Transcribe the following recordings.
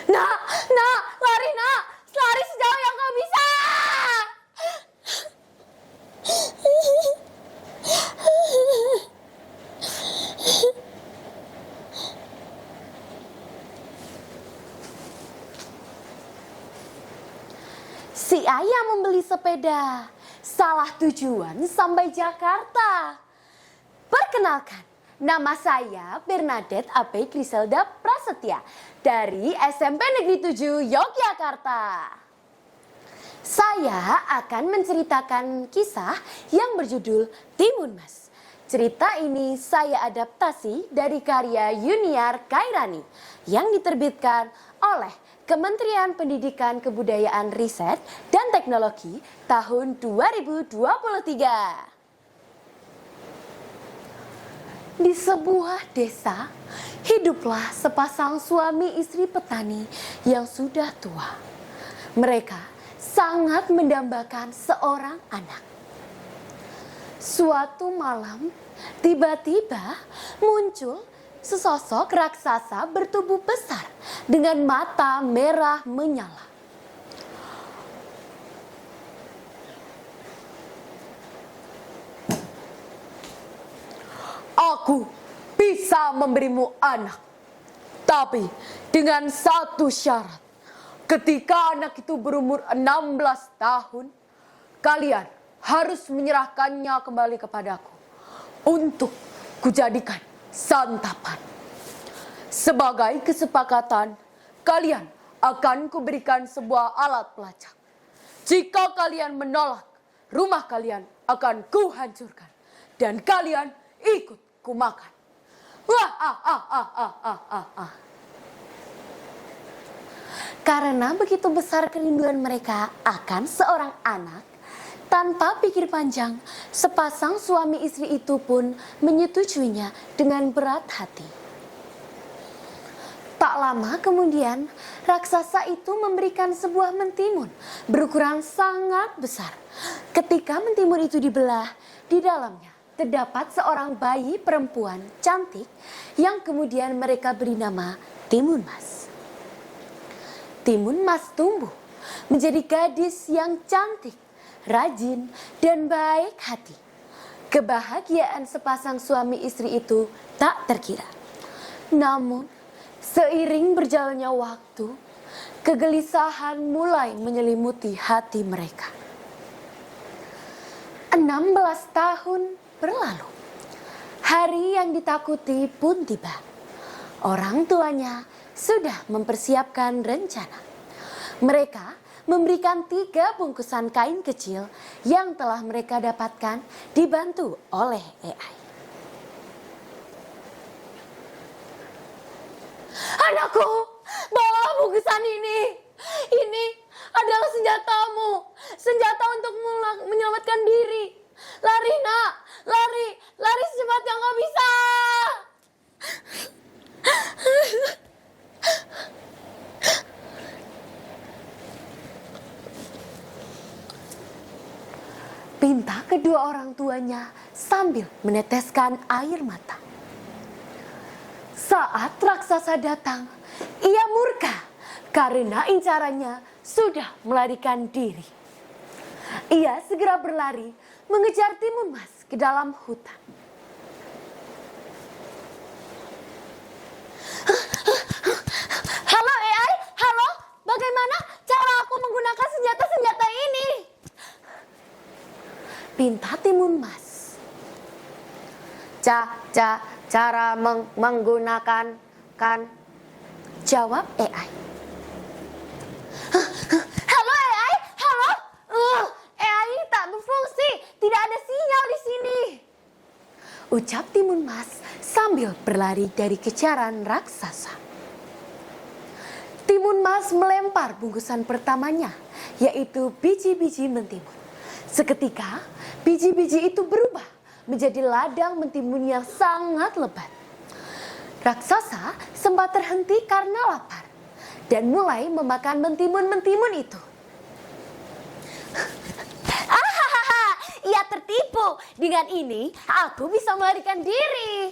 Nak, nak, lari nak, lari sejauh yang kau bisa. Si ayah membeli sepeda, salah tujuan sampai Jakarta. Perkenalkan, nama saya Bernadette AP Griselda Prasetya dari SMP Negeri 7 Yogyakarta. Saya akan menceritakan kisah yang berjudul Timun Mas. Cerita ini saya adaptasi dari karya Yuniar Kairani yang diterbitkan oleh Kementerian Pendidikan Kebudayaan Riset dan Teknologi tahun 2023. Di sebuah desa, hiduplah sepasang suami istri petani yang sudah tua. Mereka sangat mendambakan seorang anak. Suatu malam, tiba-tiba muncul sesosok raksasa bertubuh besar dengan mata merah menyala. Aku bisa memberimu anak, tapi dengan satu syarat. Ketika anak itu berumur 16 tahun, kalian harus menyerahkannya kembali kepadaku untuk kujadikan santapan. Sebagai kesepakatan, kalian akan kuberikan sebuah alat pelacak. Jika kalian menolak, rumah kalian akan kuhancurkan dan kalian ikut kumakan. Karena begitu besar kerinduan mereka akan seorang anak, tanpa pikir panjang, sepasang suami istri itu pun menyetujuinya dengan berat hati. Tak lama kemudian, raksasa itu memberikan sebuah mentimun berukuran sangat besar. Ketika mentimun itu dibelah, di dalamnya terdapat seorang bayi perempuan cantik yang kemudian mereka beri nama Timun Mas. Timun Mas tumbuh menjadi gadis yang cantik, rajin, dan baik hati. Kebahagiaan sepasang suami istri itu tak terkira. Namun, seiring berjalannya waktu, kegelisahan mulai menyelimuti hati mereka. 16 tahun berlalu. Hari yang ditakuti pun tiba. Orang tuanya sudah mempersiapkan rencana. Mereka memberikan 3 bungkusan kain kecil yang telah mereka dapatkan dibantu oleh AI. Anakku, bawa bungkusan ini. Ini adalah senjatamu. Senjata untuk menyelamatkan diri. Lari nak, lari, lari secepat yang kau bisa. Pinta kedua orang tuanya sambil meneteskan air mata. Saat raksasa datang, ia murka karena incarannya sudah melarikan diri. Ia segera berlari mengejar Timun Mas ke dalam hutan. Halo AI, halo, bagaimana cara aku menggunakan senjata-senjata ini? Pinta Timun Mas. Cara menggunakan kan? Jawab AI. Halo AI, halo. AI tak berfungsi, tidak ada sinyal di sini. Ucap Timun Mas sambil berlari dari kejaran raksasa. Timun Mas melempar bungkusan pertamanya, yaitu biji-biji mentimun. Seketika, biji-biji itu berubah menjadi ladang mentimun yang sangat lebat. Raksasa sempat terhenti karena lapar dan mulai memakan mentimun-mentimun itu. Ia tertipu. Dengan ini, aku bisa melarikan diri.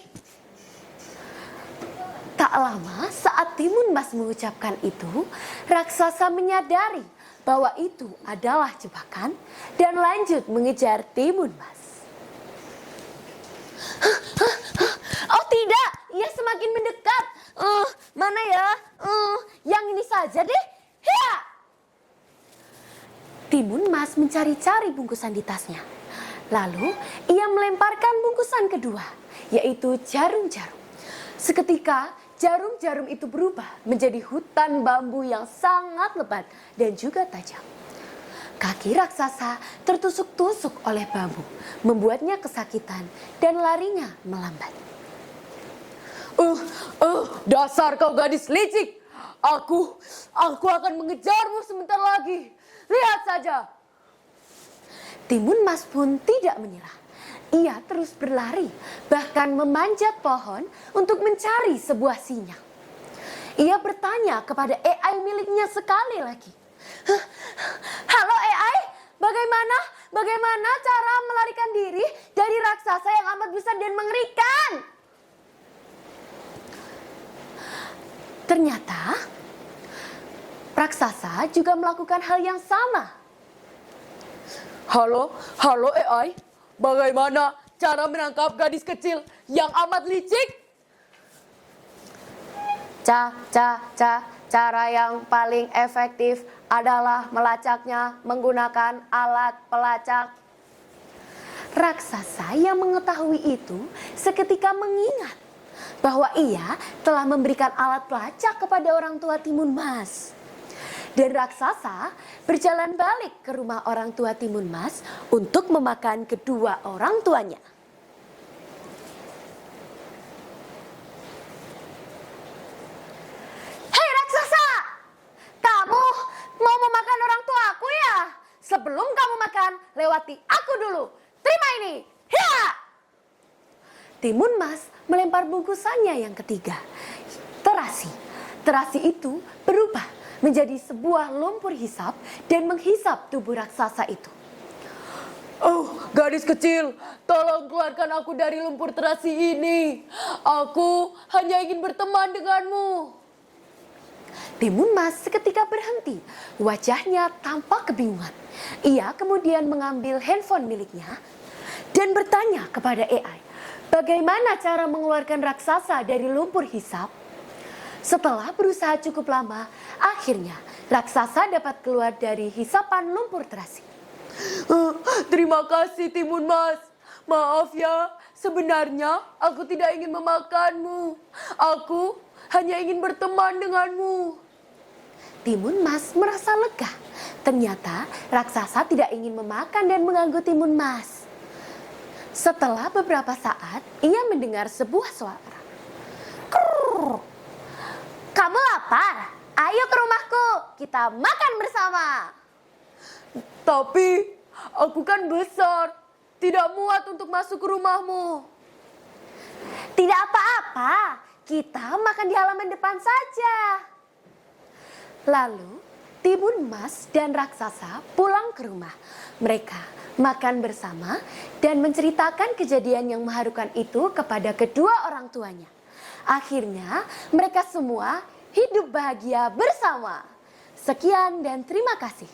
Tak Tak lama saat Timun Mas mengucapkan itu, raksasa menyadari bahwa itu adalah jebakan dan lanjut mengejar Timun Mas. Oh tidak, ia semakin mendekat. Mana ya? Yang ini saja deh. Hiya! Timun Mas mencari-cari bungkusan di tasnya. Lalu ia melemparkan bungkusan kedua, yaitu jarum-jarum. Seketika jarum-jarum itu berubah menjadi hutan bambu yang sangat lebat dan juga tajam. Kaki raksasa tertusuk-tusuk oleh bambu, membuatnya kesakitan dan larinya melambat. Dasar kau gadis licik. Aku akan mengejarmu sebentar lagi. Lihat saja. Timun Mas pun tidak menyerah. Ia terus berlari, bahkan memanjat pohon untuk mencari sebuah sinyal. Ia bertanya kepada AI miliknya sekali lagi. Halo AI, bagaimana cara melarikan diri dari raksasa yang amat besar dan mengerikan? Ternyata raksasa juga melakukan hal yang sama. Halo AI, bagaimana cara menangkap gadis kecil yang amat licik? Cara yang paling efektif adalah melacaknya menggunakan alat pelacak. Raksasa yang mengetahui itu seketika mengingat bahwa ia telah memberikan alat pelacak kepada orang tua Timun Mas. Dan raksasa berjalan balik ke rumah orang tua Timun Mas untuk memakan kedua orang tuanya. Hei raksasa, kamu mau memakan orang tua aku ya? Sebelum kamu makan, lewati aku dulu. Terima ini. Hiya! Timun Mas melempar bungkusannya yang ketiga, terasi. Terasi itu berubah menjadi sebuah lumpur hisap dan menghisap tubuh raksasa itu. Gadis kecil, tolong keluarkan aku dari lumpur terasi ini. Aku hanya ingin berteman denganmu. Timun Mas seketika berhenti, wajahnya tampak kebingungan. Ia kemudian mengambil handphone miliknya dan bertanya kepada AI, bagaimana cara mengeluarkan raksasa dari lumpur hisap? Setelah berusaha cukup lama, akhirnya raksasa dapat keluar dari hisapan lumpur terasi. Terima kasih Timun Mas. Maaf ya, sebenarnya aku tidak ingin memakanmu. Aku hanya ingin berteman denganmu. Timun Mas merasa lega. Ternyata raksasa tidak ingin memakan dan mengganggu Timun Mas. Setelah beberapa saat, ia mendengar sebuah suara. Krrr. Kamu lapar? Ayo ke rumahku, kita makan bersama. Tapi aku kan besar, tidak muat untuk masuk ke rumahmu. Tidak apa-apa, kita makan di halaman depan saja. Lalu Timun Mas dan raksasa pulang ke rumah. Mereka makan bersama dan menceritakan kejadian yang mengharukan itu kepada kedua orang tuanya. Akhirnya mereka semua hidup bahagia bersama. Sekian dan terima kasih.